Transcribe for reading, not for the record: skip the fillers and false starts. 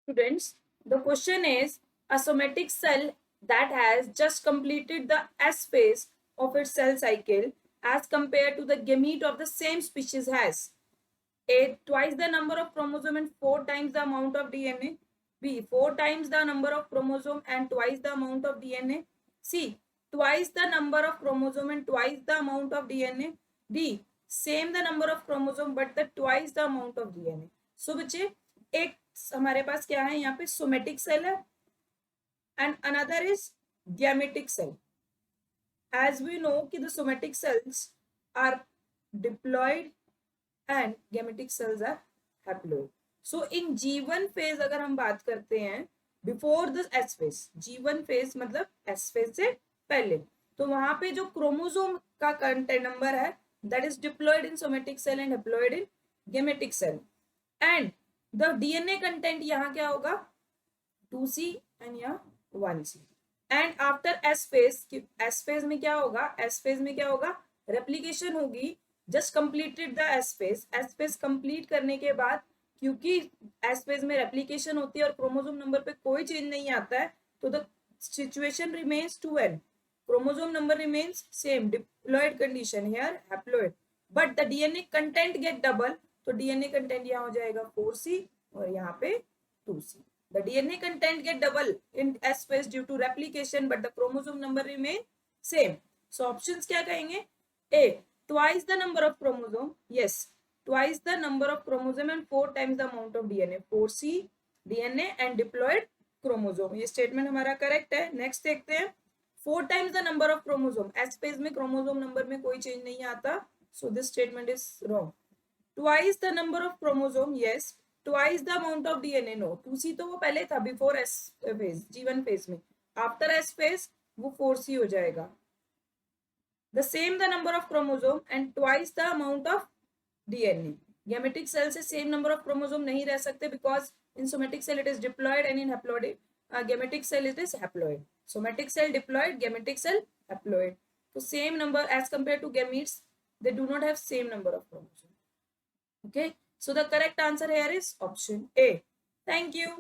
Students, the question is a somatic cell that has just completed the S phase of its cell cycle as compared to the gamete of the same species has A. Twice the number of chromosome and 4 times the amount of DNA. B. 4 times the number of chromosome and twice the amount of DNA. C. Twice the number of chromosome and twice the amount of DNA. D. Same the number of chromosome but the twice the amount of DNA. So बच्चे एक हमारे पास क्या है यहाँ पे somatic cell है and another is gametic cell. As we know कि the somatic cells are diploid and gametic cells are haploid. So in G1 phase अगर हम बात करते हैं before the S phase, G1 phase मतलब S phase से पहले, तो वहां पे जो क्रोमोसोम का कंटेंट नंबर है that is diploid in somatic cell and haploid in gametic cell, and the DNA content यहाँ क्या होगा 2C and यहाँ 1C. And after S phase में क्या होगा, एस फेज में क्या होगा, रेप्लीकेशन होगी. Just completed the S phase complete करने के बाद, क्योंकि एस फेज में रेप्लीकेशन होती है और क्रोमोसोम नंबर पे कोई चेंज नहीं आता है, तो the situation remains 2n. Chromosome number remains same, diploid condition here haploid, but the DNA content get double. तो डीएनए कंटेंट यहाँ हो जाएगा 4C और यहाँ पे 2C. The DNA content get double in S phase due to replication, but the chromosome number remain same. So options क्या कहेंगे? A. Twice the number of chromosome. Yes, twice the number of chromosome and 4 times the amount of DNA. 4C DNA and diploid chromosome. ये statement हमारा correct है. Next देखते हैं. 4 times the number of chromosome. S phase में chromosome number में कोई change नहीं आता. So this statement is wrong. Twice the number of chromosome. Yes. Twice the amount of DNA no. 2C तो वो पहले था before S phase, G1 phase में. आफ्टर एस फेज वो 4C हो जाएगा. The same the number of chromosome and twice the amount of DNA. Gametic cell से same number of chromosome नहीं रह सकते because in somatic cell it is diploid and in haploid gametic cell it is haploid. Somatic cell diploid, gametic cell haploid. तो same number as compare to gametes, they do not have same number of chromosome. Okay, so the correct answer here is option A. Thank you.